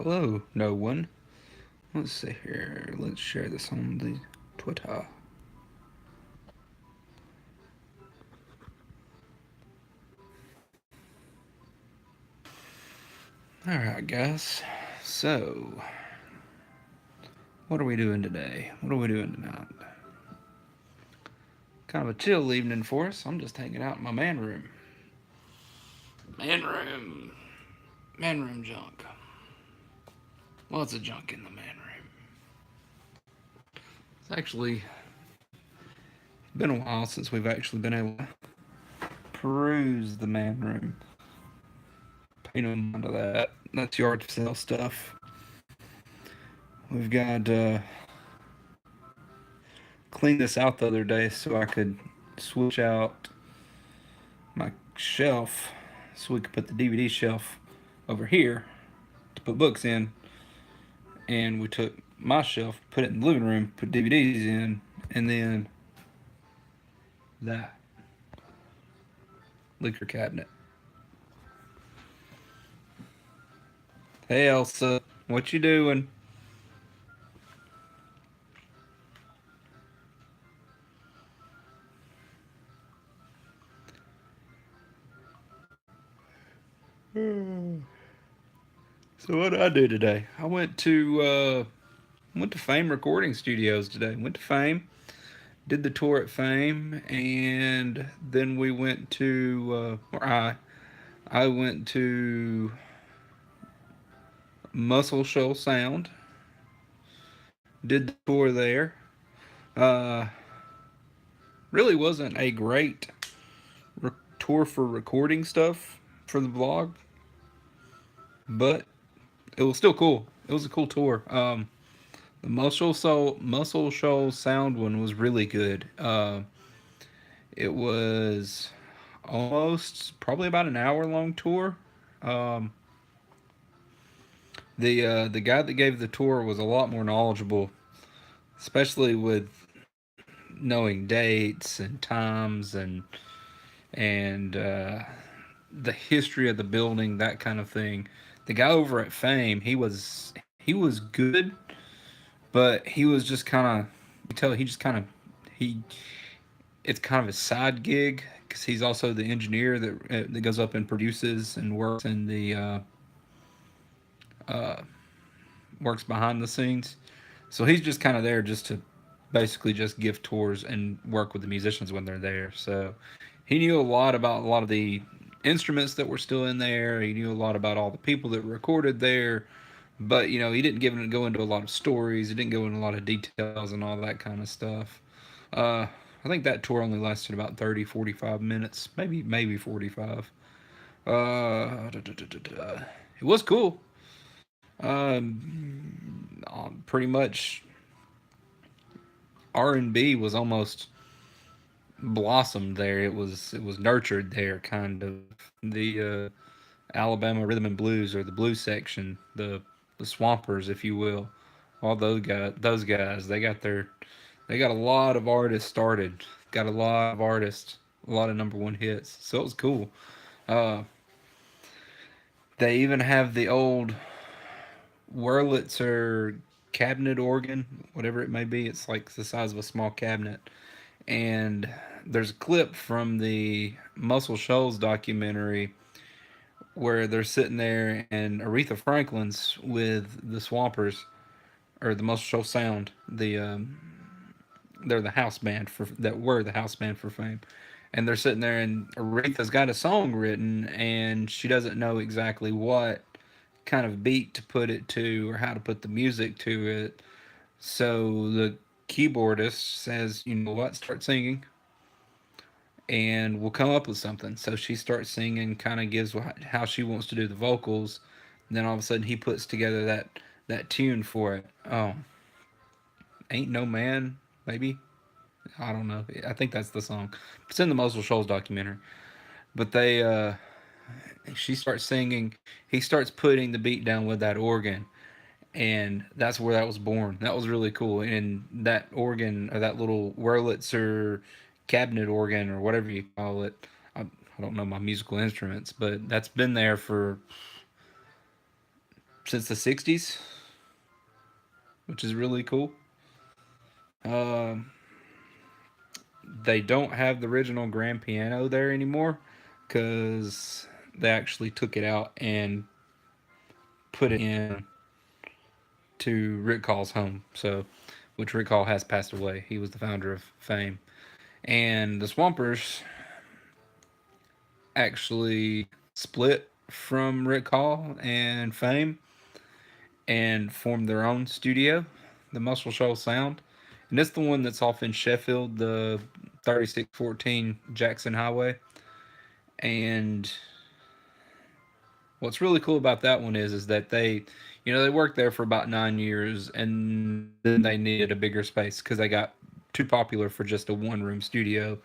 Hello, no one. Let's see here. Let's share this on the Twitter. Alright, guys. So, what are we doing today? What are we doing tonight? Kind of a chill evening for us. I'm just hanging out in my man room. Man room. Man room junk. Lots of junk in the man room. It's actually been a while since we've actually been able to peruse the man room. Pay no mind to that. That's yard sale stuff. We've got cleaned this out the other day so I could switch out my shelf so we could put the DVD shelf over here to put books in. And we took my shelf, put it in the living room, put DVDs in, and then that liquor cabinet. Hey Elsa, what you doing? So what did I do today? I went to Fame Recording Studios today. Went to Fame, did the tour at Fame, and then we went to I went to Muscle Shoal Sound, did the tour there. Uh, really wasn't a great tour for recording stuff for the blog, but it was still cool. It was a cool tour. The Muscle Shoal Sound one was really good. It was almost probably about an hour long tour. Um, the guy that gave the tour was a lot more knowledgeable, especially with knowing dates and times and the history of the building, that kind of thing. The guy over at Fame, he was good, but he was just kind of you tell he just kind of he it's kind of a side gig because he's also the engineer that goes up and produces and works in the uh, works behind the scenes. So he's just kind of there just to basically just give tours and work with the musicians when they're there. So he knew a lot about a lot of the instruments that were still in there. He knew a lot about all the people that recorded there. But he didn't go into a lot of stories. He didn't go into a lot of details and all that kind of stuff. Uh, I think that tour only lasted about 30, 45 minutes, maybe 45. It was cool. Pretty much R&B was almost blossomed there. It was nurtured there, kind of. The Alabama rhythm and blues, or the blues section, the Swampers, if you will. All those guys, they got a lot of artists started. Got a lot of artists, a lot of number one hits. So it was cool. Uh, they even have the old Wurlitzer cabinet organ, whatever it may be. It's like the size of a small cabinet. And there's a clip from the Muscle Shoals documentary where they're sitting there and Aretha Franklin's with the Swampers, or the Muscle Shoals Sound. They're the house band for that were the house band for Fame, and they're sitting there and Aretha's got a song written and she doesn't know exactly what kind of beat to put it to or how to put the music to it. So the keyboardist says, "You know what? Start singing, and we'll come up with something." So she starts singing, kind of gives how she wants to do the vocals. And then all of a sudden, he puts together that tune for it. Oh, ain't no man, maybe. I don't know. I think that's the song. It's in the Muscle Shoals documentary. But she starts singing. He starts putting the beat down with that organ, and that's where that was born. That was really cool. And that organ, or that little Wurlitzer cabinet organ, or whatever you call it, I don't know my musical instruments, but that's been there for since the '60s, which is really cool. Um, they don't have the original grand piano there anymore because they actually took it out and put it in to Rick Hall's home. So, which Rick Hall has passed away. He was the founder of Fame, and the Swampers actually split from Rick Hall and Fame and formed their own studio, the Muscle Shoals Sound. And it's the one that's off in Sheffield, the 3614 Jackson Highway. And what's really cool about that one is that they worked there for about 9 years, and then they needed a bigger space because they got too popular for just a one room studio,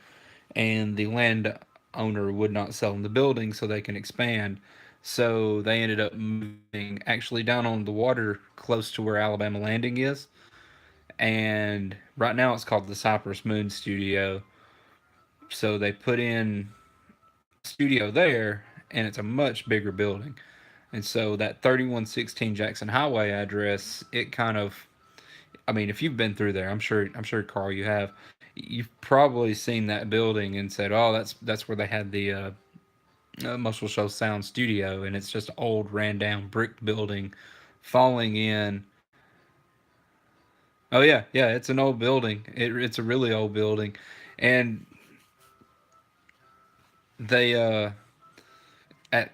and the land owner would not sell them the building so they can expand. So they ended up moving actually down on the water close to where Alabama Landing is. And right now it's called the Cypress Moon Studio. So they put in a studio there, and it's a much bigger building. And so that 3116 Jackson Highway address, it kind of, I mean, if you've been through there, I'm sure Carl, you have. You've probably seen that building and said, "Oh, that's where they had the Muscle Show Sound Studio," and it's just an old, ran down brick building, falling in. Oh yeah, it's an old building. It's a really old building, and they at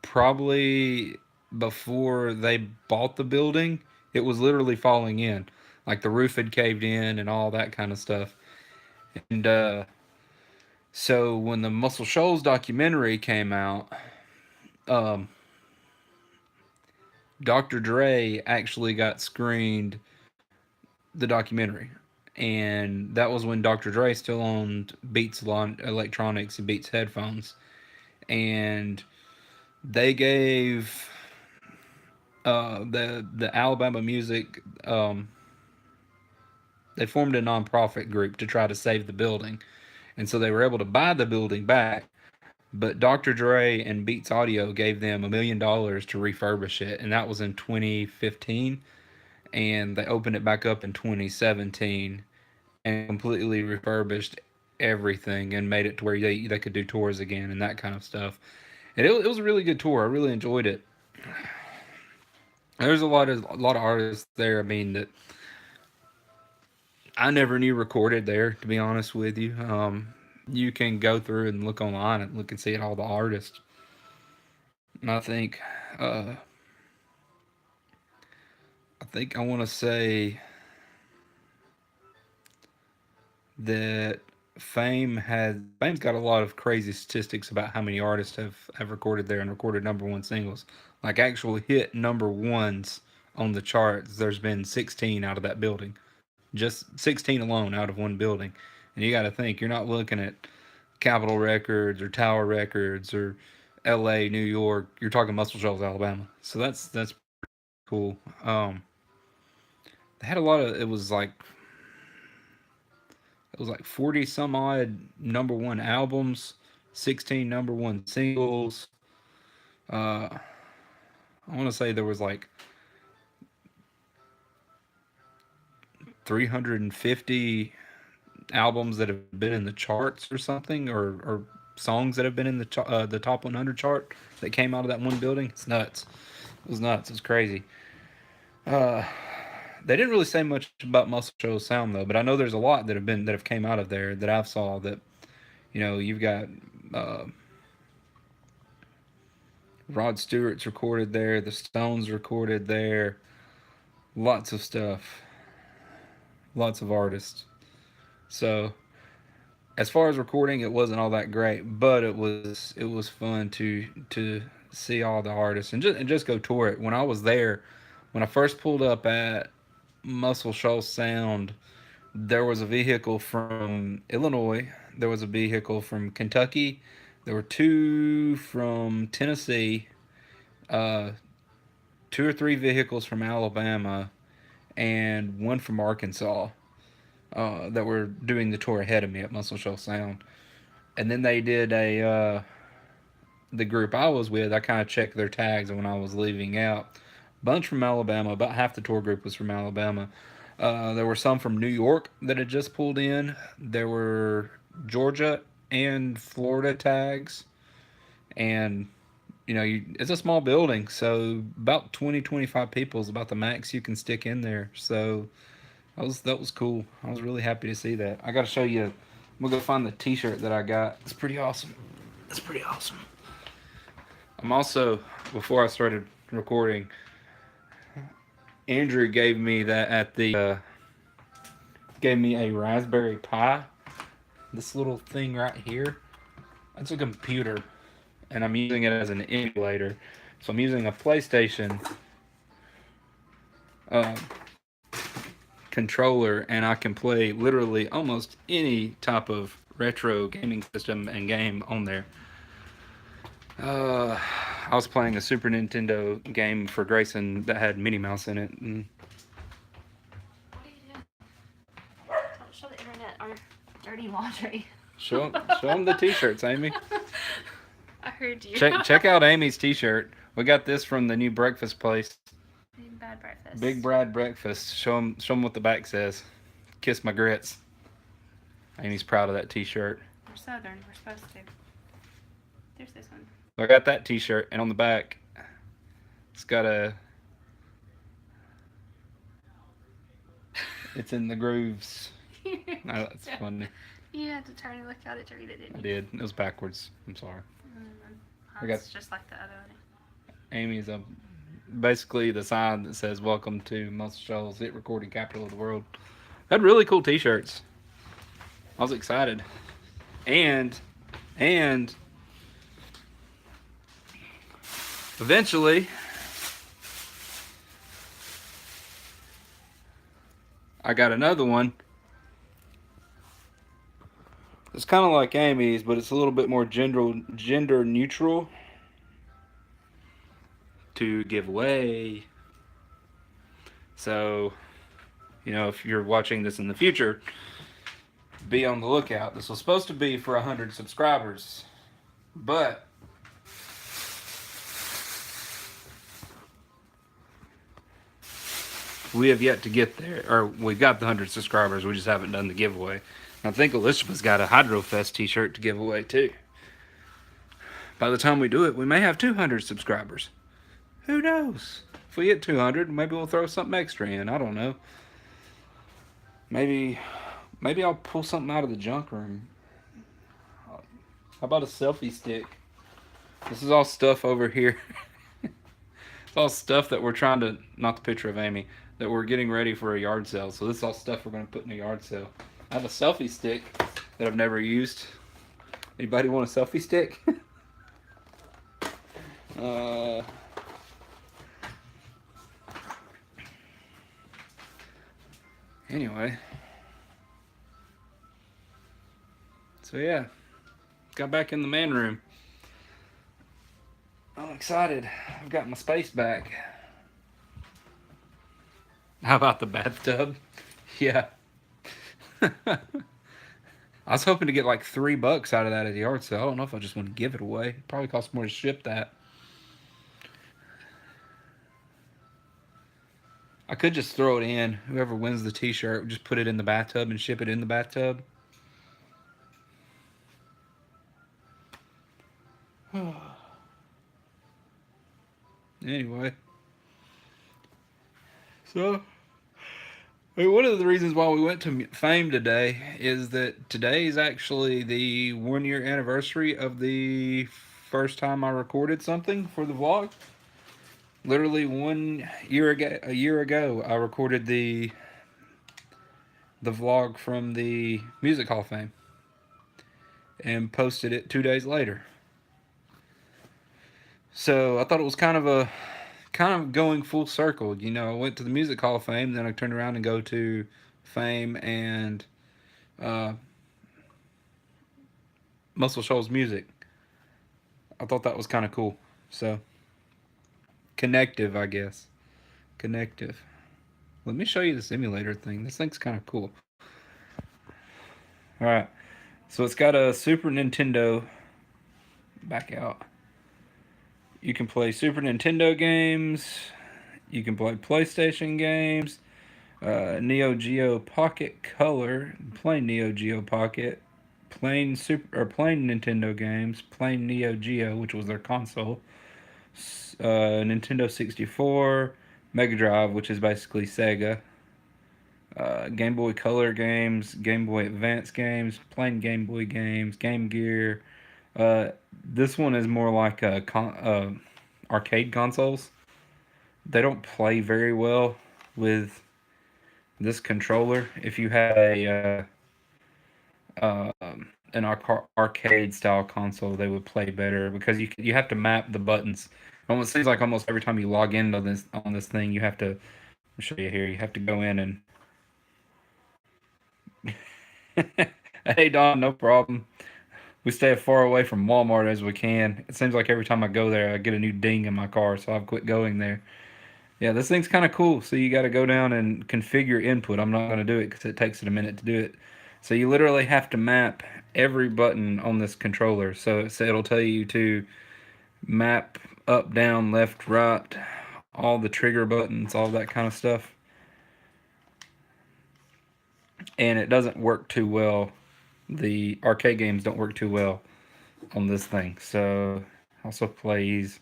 probably before they bought the building, it was literally falling in, like the roof had caved in and all that kind of stuff. And so when the Muscle Shoals documentary came out, um, Dr. Dre actually got screened the documentary. And that was when Dr. Dre still owned Beats Electronics and Beats headphones. And they gave the Alabama Music, they formed a nonprofit group to try to save the building. And so they were able to buy the building back. But Dr. Dre and Beats Audio gave them $1 million to refurbish it. And that was in 2015. And they opened it back up in 2017 and completely refurbished everything and made it to where they could do tours again and that kind of stuff. And it was a really good tour. I really enjoyed it. There's a lot of artists there. I mean that I never knew recorded there. To be honest with you, you can go through and look online and look and see at all the artists. And uh, I want to say that Fame's got a lot of crazy statistics about how many artists have recorded there and recorded number one singles, like actual hit number ones on the charts. There's been 16 out of that building, just 16 alone out of one building, and you got to think you're not looking at Capitol Records or Tower Records or L.A., New York. You're talking Muscle Shoals, Alabama. So that's cool. They had a lot of it was like 40 some odd number one albums, 16 number one singles. Uh, I want to say there was like 350 albums that have been in the charts or something, or songs that have been in the top 100 chart that came out of that one building. It's nuts. It was nuts. It was crazy. Uh, they didn't really say much about Muscle Shoals Sound though, but I know there's a lot that have came out of there that I've saw that you've got uh, Rod Stewart's recorded there, the Stones recorded there, lots of stuff, lots of artists. So as far as recording, it wasn't all that great, but it was fun to see all the artists and just go tour it. When I was there, when I first pulled up at Muscle Shoals Sound, there was a vehicle from Illinois, there was a vehicle from Kentucky, there were two from Tennessee, uh, two or three vehicles from Alabama, and one from Arkansas that were doing the tour ahead of me at Muscle Shoals Sound. And then they did the group I was with, I kind of checked their tags when I was leaving out. Bunch from Alabama. About half the tour group was from Alabama. There were some from New York that had just pulled in. There were Georgia and Florida tags, and it's a small building, so about 20-25 people is about the max you can stick in there. So that was cool. I was really happy to see that. I got to show you. I'm gonna go find the T-shirt that I got. It's pretty awesome. It's pretty awesome. I'm also, before I started recording, Andrew gave me that at the gave me a Raspberry Pi. This little thing right here. It's a computer, and I'm using it as an emulator. So I'm using a PlayStation uh, controller, and I can play literally almost any type of retro gaming system and game on there. Uh, I was playing a Super Nintendo game for Grayson that had Minnie Mouse in it. And what are you doing? Don't show the internet our dirty laundry. show them the T-shirts, Amy. I heard you. Check out Amy's T-shirt. We got this from the new breakfast place. Big Bad Breakfast. Big Brad Breakfast. Show them what the back says. Kiss my grits. Amy's proud of that T-shirt. We're Southern. We're supposed to. There's this one. I got that T-shirt, and on the back, it's got a. It's in the grooves. Oh, that's funny. You had to turn and look at it to read it, didn't you? I did. It was backwards. I'm sorry. It's just like the other one. Amy's basically the sign that says "Welcome to Muscle Shoals, hit recording capital of the world." Had really cool T-shirts. I was excited, and eventually, I got another one. It's kind of like Amy's, but it's a little bit more gender neutral to give away. So, if you're watching this in the future, be on the lookout. This was supposed to be for 100 subscribers, but we have yet to get there. Or we got the 100 subscribers, we just haven't done the giveaway. I think Elizabeth's got a Hydrofest T-shirt to give away too. By the time we do it, we may have 200 subscribers. Who knows? If we get 200, maybe we'll throw something extra in. I don't know. Maybe I'll pull something out of the junk room. How about a selfie stick? This is all stuff over here. It's all stuff that we're trying to, not the picture of Amy, that we're getting ready for a yard sale. So this is all stuff we're going to put in a yard sale. I have a selfie stick that I've never used. Anybody want a selfie stick? Anyway. So yeah, got back in the man room. I'm excited. I've got my space back. How about the bathtub? Yeah. I was hoping to get like $3 out of that at the yard sale. I don't know if I just want to give it away. It probably costs more to ship that. I could just throw it in. Whoever wins the T-shirt, just put it in the bathtub and ship it in the bathtub. Anyway. So, one of the reasons why we went to Fame today is that today is actually the 1 year anniversary of the first time I recorded something for the vlog. Literally 1 year ago, a year ago, I recorded the vlog from the Music Hall of Fame and posted it 2 days later. So I thought it was kind of going full circle. I went to the Music Hall of Fame, then I turned around and go to Fame and Muscle Shoals Music. I thought that was kind of cool. So connective, I guess. Connective. Let me show you the simulator thing. This thing's kind of cool. All right. So it's got a Super Nintendo back out. You can play Super Nintendo games. You can play PlayStation games. Neo Geo Pocket Color, plain Neo Geo Pocket, plain Nintendo games, plain Neo Geo, which was their console, Nintendo 64, Mega Drive, which is basically Sega, Game Boy Color games, Game Boy Advance games, plain Game Boy games, Game Gear. This one is more like arcade consoles. They don't play very well with this controller. If you had an arcade style console, they would play better because you have to map the buttons. Almost seems like almost every time you log in on this thing, you have to. I'll show you here. You have to go in and. Hey Don, no problem. We stay as far away from Walmart as we can. It seems like every time I go there, I get a new ding in my car, so I've quit going there. Yeah, this thing's kind of cool. So you got to go down and configure input. I'm not going to do it because it takes it a minute to do it. So you literally have to map every button on this controller. So it'll tell you to map up, down, left, right, all the trigger buttons, all that kind of stuff. And it doesn't work too well. The arcade games don't work too well on this thing. So also plays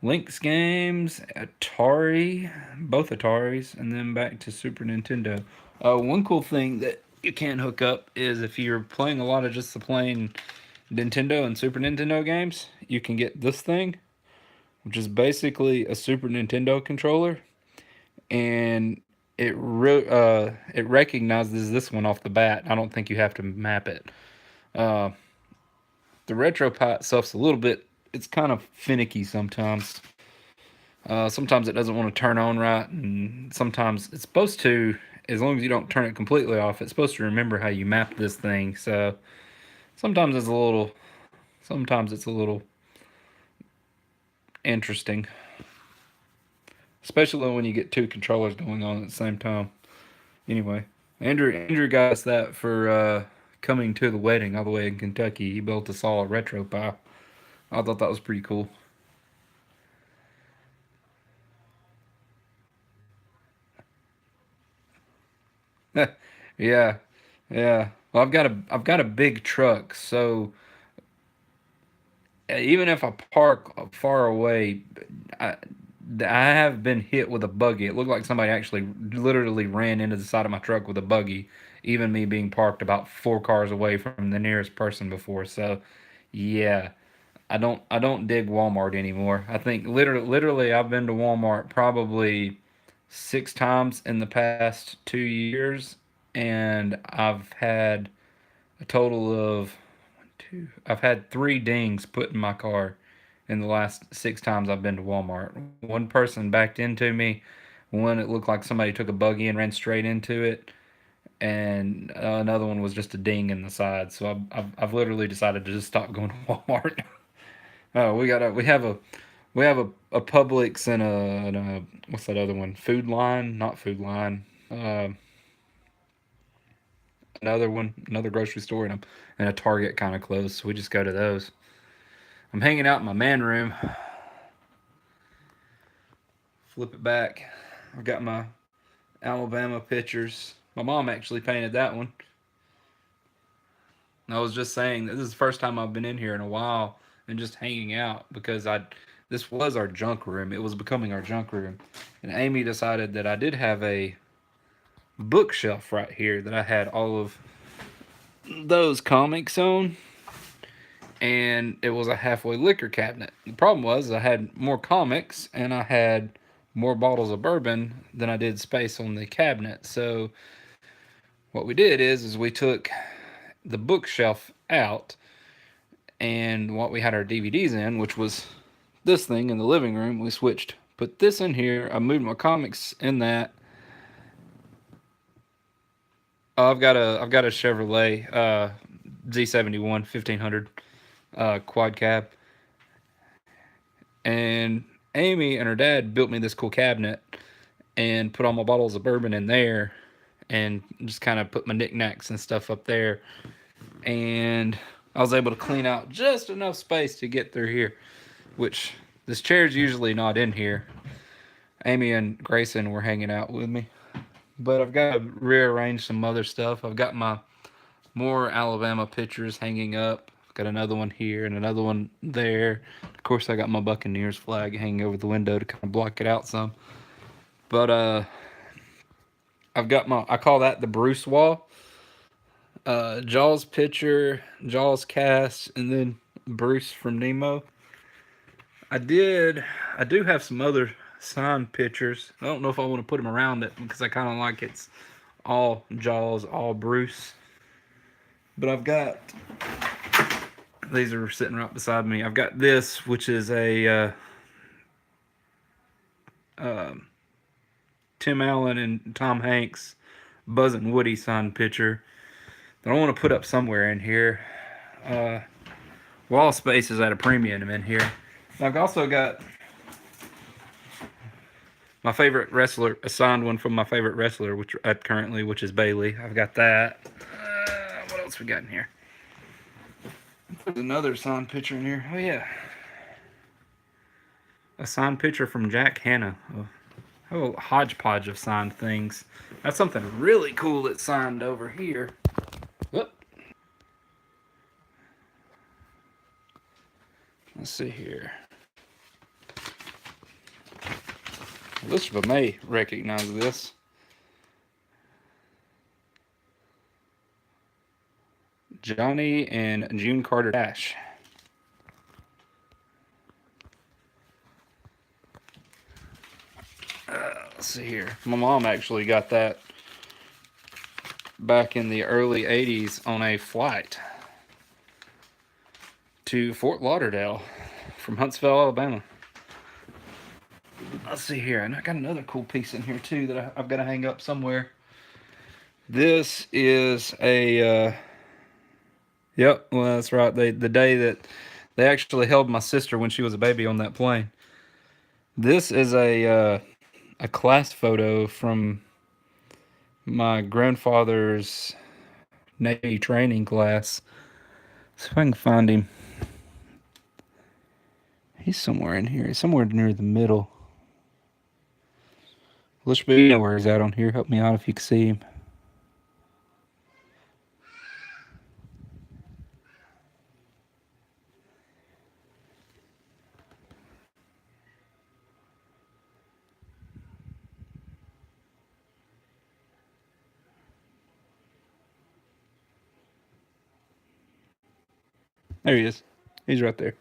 Lynx games, Atari, both Ataris, and then back to Super Nintendo. One cool thing that you can hook up is if you're playing a lot of just the plain Nintendo and Super Nintendo games, you can get this thing, which is basically a Super Nintendo controller, and it recognizes this one off the bat. I don't think you have to map it. Uh, the RetroPie itself's a little bit. It's kind of finicky sometimes. Sometimes it doesn't want to turn on right, and sometimes it's supposed to. As long as you don't turn it completely off, it's supposed to remember how you map this thing. So sometimes it's a little. Sometimes it's a little interesting, especially when you get two controllers going on at the same time. Anyway, Andrew got us that for coming to the wedding all the way in Kentucky. He built us all a retro pie. I thought that was pretty cool. Yeah, yeah. Well, I've got a big truck, so even if I park far away, I, I have been hit with a buggy. It looked like somebody actually literally ran into the side of my truck with a buggy, even me being parked about 4 cars away from the nearest person before. So, yeah, I don't dig Walmart anymore. I think literally I've been to Walmart probably 6 times in the past 2 years, and I've had a total of two. I've had 3 dings put in my car in the last 6 times I've been to Walmart. One person backed into me. One it looked like somebody took a buggy and ran straight into it, and another one was just a ding in the side. So I've literally decided to just stop going to Walmart. We have a Publix and a what's that other one? Food Line, not Food Line. Uh, another grocery store, and a Target kind of close. So we just go to those. I'm hanging out in my man room. Flip it back. I've got my Alabama pictures. My mom actually painted that one. And I was just saying that this is the first time I've been in here in a while and just hanging out because I this was our junk room. It was becoming our junk room. And Amy decided that I did have a bookshelf right here that I had all of those comics on, and it was a halfway liquor cabinet. The problem was I had more comics and I had more bottles of bourbon than I did space on the cabinet. So what we did is we took the bookshelf out, and what we had our DVDs in, which was this thing in the living room, we switched. Put this in here. I moved my comics in that. I've got a Chevrolet Z71 1500 quad cab, and Amy and her dad built me this cool cabinet and put all my bottles of bourbon in there, and just kind of put my knickknacks and stuff up there, and I was able to clean out just enough space to get through here, which This chair's usually not in here. Amy and Grayson were hanging out with me. But I've got to rearrange some other stuff. I've got my more Alabama pictures hanging up. I've got another one here and another one there. Of course, I got my Buccaneers flag hanging over the window to kind of block it out some. But I've got my, I call that the Bruce wall. Jaws picture, Jaws cast, and then Bruce from Nemo. I did. I do have some other signed pictures. I don't know if I want to put them around it because I kind of like it's all Jaws, all Bruce. But I've got these are sitting right beside me. I've got this, which is a um Tim Allen and Tom Hanks, Buzz and Woody signed picture that I want to put up somewhere in here. Uh, Wall space is at a premium in here. I've also got my favorite wrestler, a signed one from my favorite wrestler, which currently, which is Bailey. I've got that. What else we got in here? There's another signed picture in here. Oh yeah, a signed picture from Jack Hanna. Oh, a hodgepodge of signed things. That's something really cool that's signed over here. Whoop. Let's see here. Elizabeth may recognize this. Johnny and June Carter Dash. Let's see here. My mom actually got that back in the early 80s on a flight to Fort Lauderdale from Huntsville, Alabama. Let's see here. And I got another cool piece in here too that I've got to hang up somewhere. This is a yep, well that's right. The day that they actually held my sister when she was a baby on that plane. This is a class photo from my grandfather's Navy training class. See if I can find him. He's somewhere in here. He's somewhere near the middle. Let's be know where he's at on here. Help me out if you can see him. There he is. He's right there.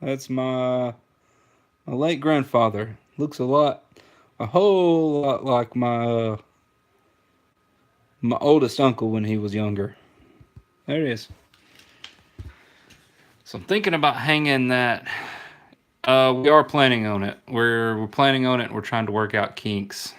That's my late grandfather. Looks a whole lot like my oldest uncle when he was younger. There it is. So I'm thinking about hanging that. We are planning on it. We're planning on it. We're trying to work out kinks.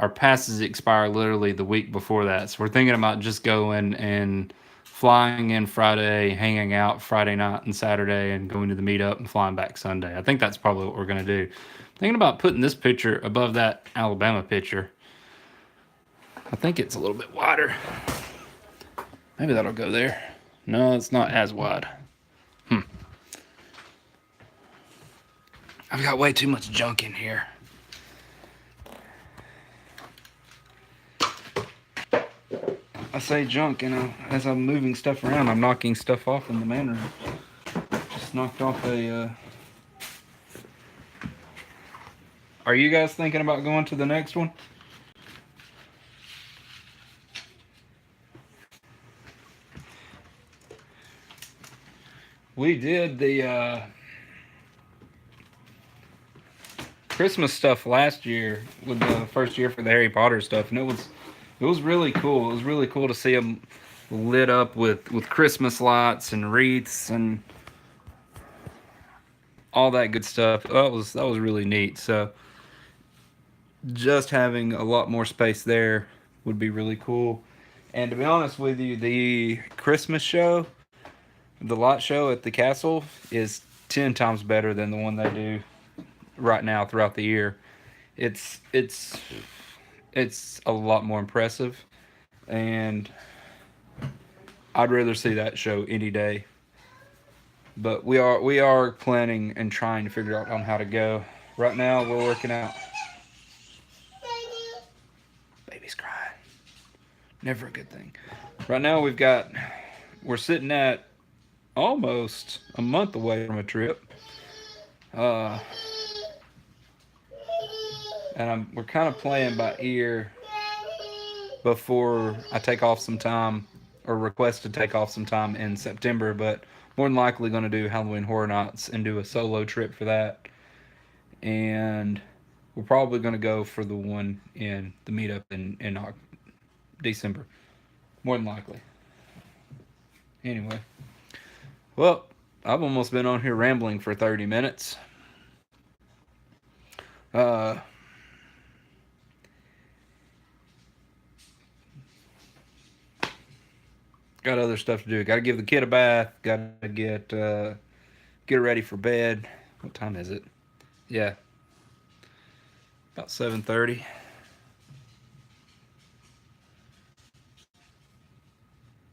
Our passes expire literally the week before that, so we're thinking about just going and flying in Friday, hanging out Friday night and Saturday, and going to the meetup and flying back Sunday. I think that's probably what we're gonna do. Thinking about putting this picture above that Alabama picture. I think it's a little bit wider. Maybe that'll go there. No, it's not as wide. I've got way too much junk in here. I say junk, and as I'm moving stuff around, I'm knocking stuff off in the man room. Just knocked off a. Are you guys thinking about going to the next one? We did the Christmas stuff last year with the first year for the Harry Potter stuff, and it was really cool. It was really cool to see them lit up with Christmas lights and wreaths and all that good stuff. That was really neat. So just having a lot more space there would be really cool. And to be honest with you, the Christmas show, the light show at the castle, is 10 times better than the one they do right now throughout the year. It's a lot more impressive, and I'd rather see that show any day But we are planning and trying to figure out on how to go. Right now we're working out. Baby's crying. Never a good thing. Right now we're sitting at almost a month away from a trip. Uh, and we're kind of playing by ear before I take off some time or request to take off some time in September, but more than likely going to do Halloween Horror Nights and do a solo trip for that. And we're probably going to go for the one in the meetup in December, more than likely. Anyway, well, I've almost been on here rambling for 30 minutes. Uh, got other stuff to do. Got to give the kid a bath. Got to get her ready for bed. What time is it? Yeah, about 7:30.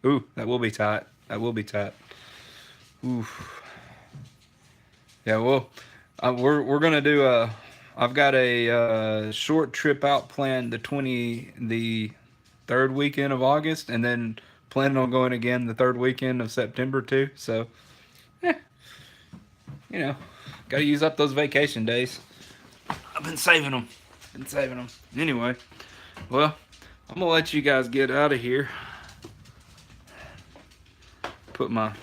Ooh, that will be tight. That will be tight. Oof. Yeah, well, we're gonna do a. I've got a short trip out planned the third weekend of August, and then planning on going again the third weekend of September too. So, yeah, you know, got to use up those vacation days. I've been saving them. Been saving them. Anyway, well, I'm gonna let you guys get out of here. Put my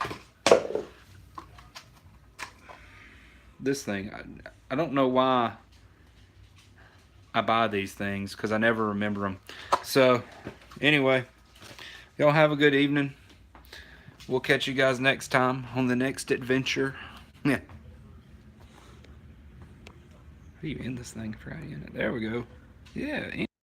this thing. I don't know why I buy these things because I never remember them. So, anyway, y'all have a good evening. We'll catch you guys next time on the next adventure. Yeah. How do you end this thing? For how you end it? There we go. Yeah.